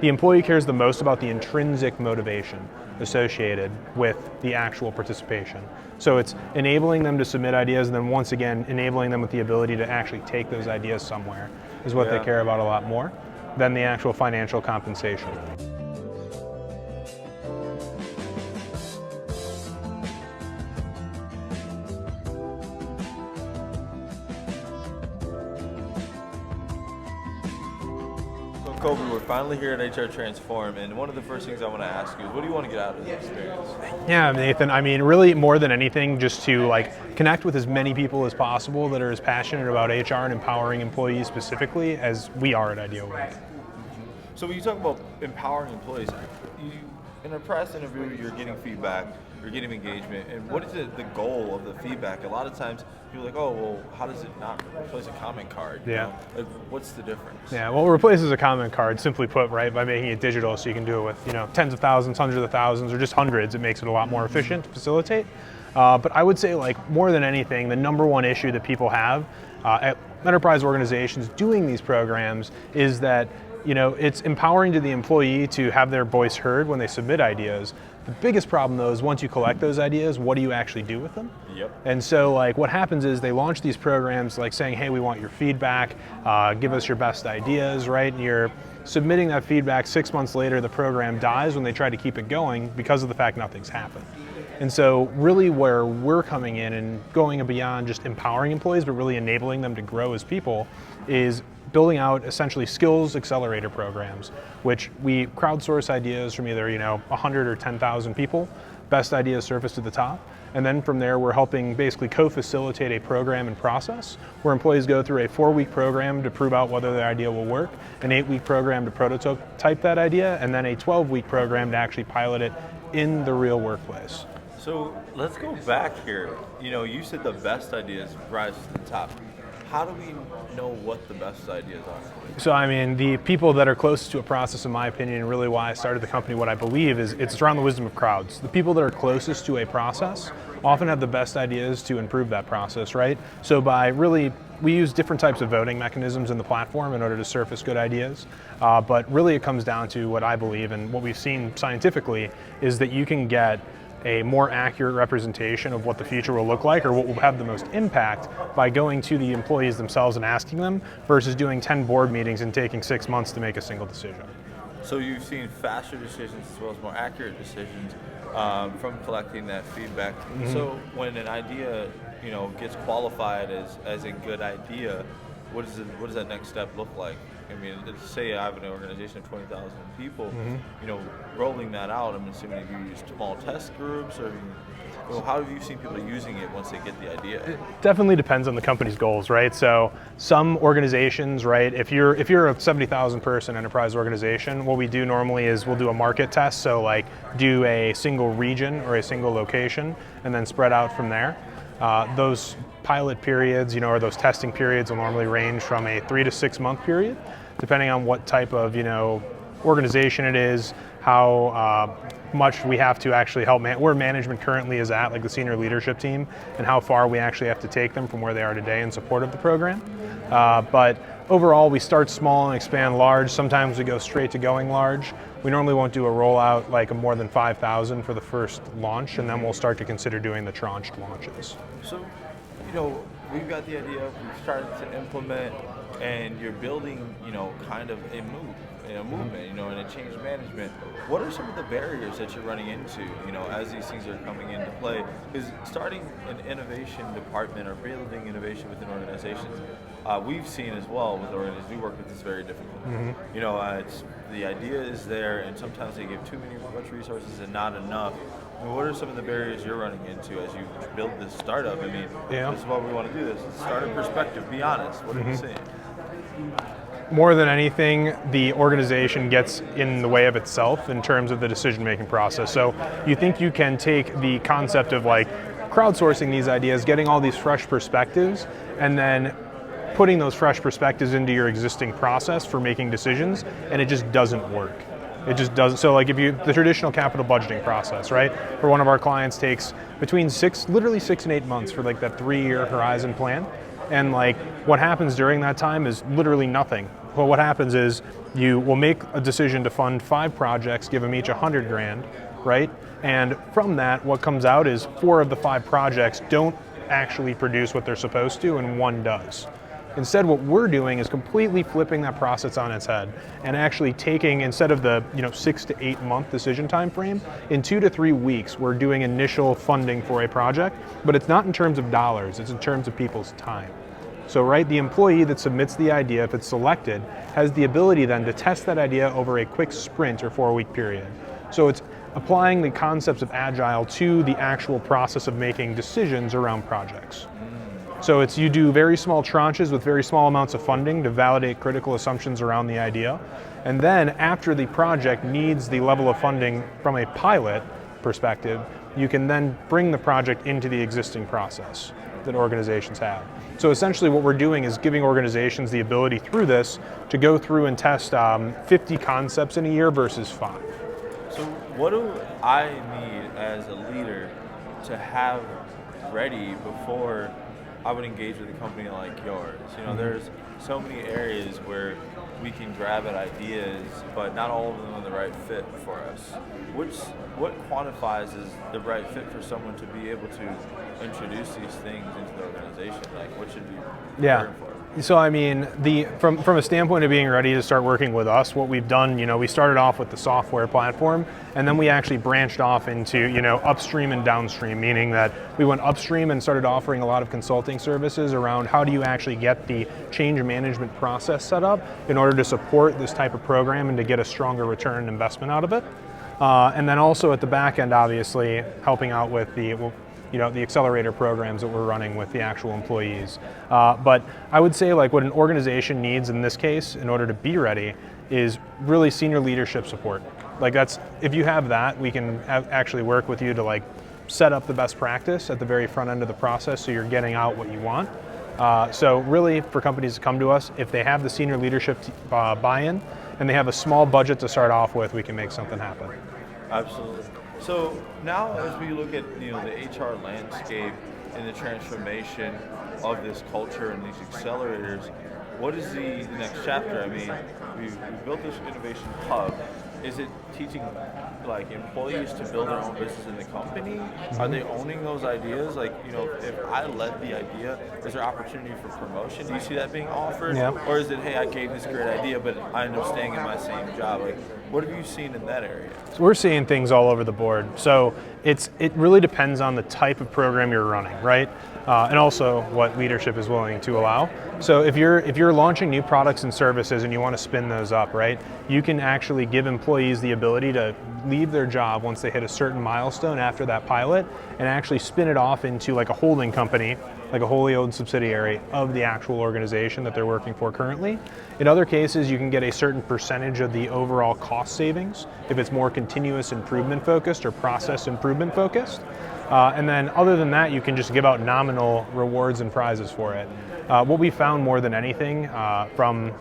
The employee cares the most about the intrinsic motivation associated with the actual participation. So it's enabling them to submit ideas, and then once again, enabling them with the ability to actually take those ideas somewhere is what they care about a lot more than the actual financial compensation. Coby, we're finally here at HR Transform, and one of the first things I want to ask you is, what do you want to get out of this experience? Yeah, Nathan, I mean, really more than anything, just to connect with as many people as possible that are as passionate about HR and empowering employees specifically as we are at Ideawake. So when you talk about empowering employees, in a press interview, you're getting feedback, you're getting engagement, and what is the goal of the feedback? A lot of times people are like, oh, well, how does it not replace a comment card? You know? What's the difference? Yeah, well, it replaces a comment card, simply put, right, by making it digital, so you can do it with tens of thousands, hundreds of thousands, or just hundreds. It makes it a lot more efficient to facilitate. But I would say, more than anything, the number one issue that people have at enterprise organizations doing these programs is that it's empowering to the employee to have their voice heard when they submit ideas. The biggest problem, though, is once you collect those ideas, what do you actually do with them? Yep. And so, what happens is they launch these programs saying, hey, we want your feedback, give us your best ideas, right? And you're submitting that feedback. 6 months later, the program dies when they try to keep it going because of the fact nothing's happened. And so really where we're coming in and going beyond just empowering employees, but really enabling them to grow as people, is building out essentially skills accelerator programs, which we crowdsource ideas from either 100 or 10,000 people, best ideas surface to the top, and then from there we're helping basically co-facilitate a program and process where employees go through a 4-week program to prove out whether their idea will work, an 8-week program to prototype that idea, and then a 12-week program to actually pilot it in the real workplace. So let's go back here. You said the best ideas rise to the top. How do we know what the best ideas are? So, I mean, the people that are closest to a process, in my opinion, and really why I started the company, what I believe is it's around the wisdom of crowds. The people that are closest to a process often have the best ideas to improve that process, right? So we use different types of voting mechanisms in the platform in order to surface good ideas. But really it comes down to what I believe and what we've seen scientifically is that you can get a more accurate representation of what the future will look like or what will have the most impact by going to the employees themselves and asking them versus doing 10 board meetings and taking 6 months to make a single decision. So you've seen faster decisions as well as more accurate decisions from collecting that feedback. Mm-hmm. So when an idea gets qualified as a good idea, what does that next step look like? I mean, let's say I have an organization of 20,000 people, mm-hmm. Rolling that out, I'm assuming you use small test groups, or how have you seen people using it once they get the idea? It definitely depends on the company's goals, right? So some organizations, right, if you're a 70,000 person enterprise organization, what we do normally is we'll do a market test, so do a single region or a single location, and then spread out from there. Those pilot periods, or those testing periods will normally range from a 3 to 6 month period, depending on what type of, organization it is, how much we have to actually help where management currently is at, the senior leadership team, and how far we actually have to take them from where they are today in support of the program. But overall, we start small and expand large. Sometimes we go straight to going large. We normally won't do a rollout more than 5,000 for the first launch, and then we'll start to consider doing the tranched launches. So, we've got the idea, we've started to implement, and you're building, kind of a movement, and a change management. What are some of the barriers that you're running into, as these things are coming into play? Because starting an innovation department or building innovation within organizations, we've seen as well with organizations we work with, it's very difficult. Mm-hmm. The idea is there, and sometimes they give too much resources and not enough. What are some of the barriers you're running into as you build this startup? This is why we want to do this. Startup perspective, be honest. What are you seeing? More than anything, the organization gets in the way of itself in terms of the decision-making process. So you think you can take the concept of crowdsourcing these ideas, getting all these fresh perspectives, and then putting those fresh perspectives into your existing process for making decisions, and it just doesn't work. It just doesn't. So the traditional capital budgeting process, right, for one of our clients takes between literally 6 and 8 months for that 3-year horizon plan. And like what happens during that time is literally nothing. Well, what happens is you will make a decision to fund 5 projects, give them each 100 grand, right? And from that, what comes out is 4 of the 5 projects don't actually produce what they're supposed to, and 1 does. Instead, what we're doing is completely flipping that process on its head and actually taking, instead of the 6 to 8 month decision time frame, in 2 to 3 weeks, we're doing initial funding for a project, but it's not in terms of dollars, it's in terms of people's time. So, right, the employee that submits the idea, if it's selected, has the ability then to test that idea over a quick sprint or 4-week period. So it's applying the concepts of Agile to the actual process of making decisions around projects. So you do very small tranches with very small amounts of funding to validate critical assumptions around the idea. And then after the project needs the level of funding from a pilot perspective, you can then bring the project into the existing process that organizations have. So essentially what we're doing is giving organizations the ability through this to go through and test 50 concepts in a year versus 5. So what do I need as a leader to have ready before I would engage with a company like yours? There's so many areas where we can grab at ideas, but not all of them are the right fit for us. What quantifies as the right fit for someone to be able to introduce these things into the organization? Like, what should we prepare for? So I mean, from a standpoint of being ready to start working with us, what we've done, we started off with the software platform, and then we actually branched off into, upstream and downstream, meaning that we went upstream and started offering a lot of consulting services around how do you actually get the change management process set up in order to support this type of program and to get a stronger return on investment out of it. And then also at the back end, obviously, helping out with the Accelerator programs that we're running with the actual employees. But I would say like what an organization needs in this case in order to be ready is really senior leadership support. Like if you have that, we can actually work with you to like set up the best practice at the very front end of the process so you're getting out what you want. So really for companies to come to us, if they have the senior leadership buy-in and they have a small budget to start off with, we can make something happen. Absolutely. So now as we look at the HR landscape and the transformation of this culture and these accelerators, what is the next chapter? I mean, we built this innovation hub. Is it teaching like employees to build their own business in the company? Are they owning those ideas? Like, if I led the idea, is there opportunity for promotion? Do you see that being offered? Yeah. Or is it, hey, I gave this great idea, but I end up staying in my same job? Like, what have you seen in that area? So we're seeing things all over the board. So it really depends on the type of program you're running, right? And also what leadership is willing to allow. So if you're launching new products and services and you want to spin those up, right, you can actually give employees the ability to leave their job once they hit a certain milestone after that pilot and actually spin it off into like a holding company, like a wholly owned subsidiary of the actual organization that they're working for currently. In other cases, you can get a certain percentage of the overall cost savings if it's more continuous improvement focused or process improvement focused. And then other than that, you can just give out nominal rewards and prizes for it. What we found more than anything from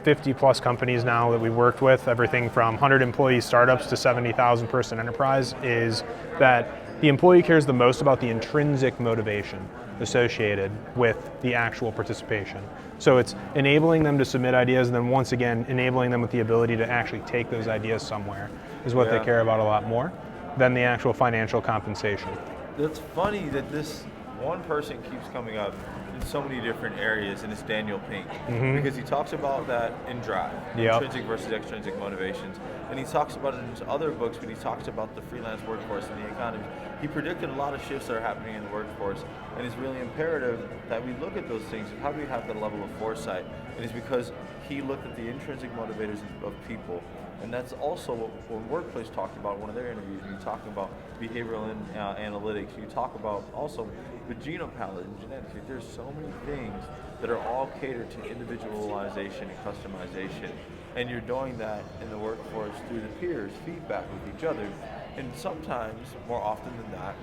50 plus companies now that we've worked with, everything from 100 employee startups to 70,000 person enterprise, is that the employee cares the most about the intrinsic motivation associated with the actual participation. So it's enabling them to submit ideas and then once again, enabling them with the ability to actually take those ideas somewhere is what they care about a lot more than the actual financial compensation. That's funny that this one person keeps coming up in so many different areas, and it's Daniel Pink, because he talks about that in Drive, intrinsic versus extrinsic motivations, and he talks about it in his other books when he talks about the freelance workforce and the economy. He predicted a lot of shifts that are happening in the workforce, and it's really imperative that we look at those things and how do we have that level of foresight, and it's because he looked at the intrinsic motivators of people. And that's also what Workplace talked about in one of their interviews. You talk about behavioral analytics. You talk about also the genome palette and genetics. There's so many things that are all catered to individualization and customization. And you're doing that in the workforce through the peers, feedback with each other. And sometimes, more often than not,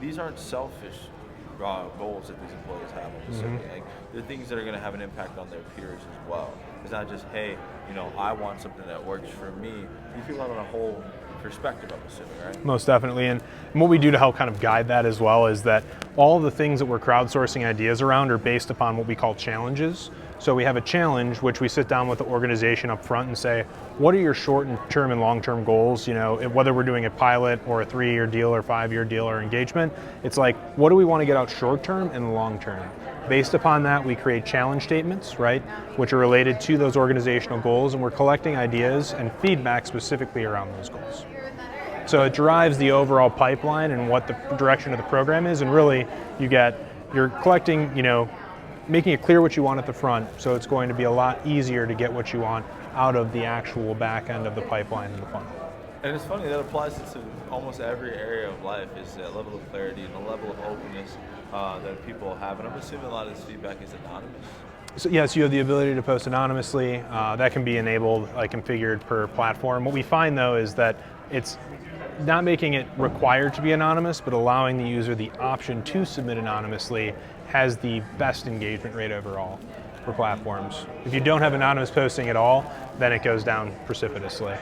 these aren't selfish goals that these employees have on the city. Like, they're things that are going to have an impact on their peers as well. It's not just, hey, I want something that works for me. These people have a whole perspective, I'm assuming, right? Most definitely. And what we do to help kind of guide that as well is that all of the things that we're crowdsourcing ideas around are based upon what we call challenges. So we have a challenge, which we sit down with the organization up front and say, what are your short-term and long-term goals? You know, whether we're doing a pilot or a 3-year deal or 5-year deal or engagement, it's like, what do we want to get out short-term and long-term? Based upon that, we create challenge statements, right, which are related to those organizational goals, and we're collecting ideas and feedback specifically around those goals. So it drives the overall pipeline and what the direction of the program is, and really you're collecting, you know, making it clear what you want at the front, so it's going to be a lot easier to get what you want out of the actual back end of the pipeline and the funnel. And it's funny, that applies to almost every area of life, is that level of clarity and the level of openness that people have. And I'm assuming a lot of this feedback is anonymous. So yes, you have the ability to post anonymously. That can be enabled, like configured per platform. What we find though is that it's not making it required to be anonymous, but allowing the user the option to submit anonymously has the best engagement rate overall for platforms. If you don't have anonymous posting at all, then it goes down precipitously.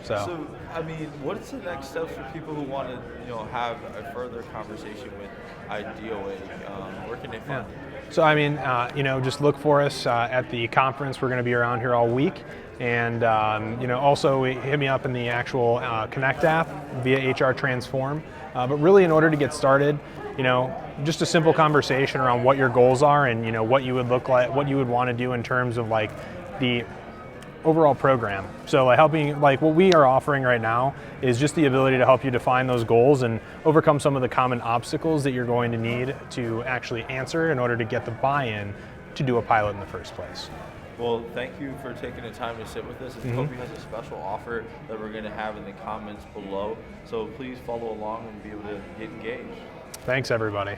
So, I mean, what's the next steps for people who want to, you know, have a further conversation with Ideawake? Where can they find you? So, I mean, you know, just look for us at the conference. We're going to be around here all week. And, you know, also hit me up in the actual Connect app via HR Transform. But really, in order to get started, you know, just a simple conversation around what your goals are and, you know, what you would look like, what you would want to do in terms of like the overall program. So like helping, like what we are offering right now is just the ability to help you define those goals and overcome some of the common obstacles that you're going to need to actually answer in order to get the buy-in to do a pilot in the first place. Well, thank you for taking the time to sit with us. And Coby has a special offer that we're going to have in the comments below. So please follow along and be able to get engaged. Thanks, everybody.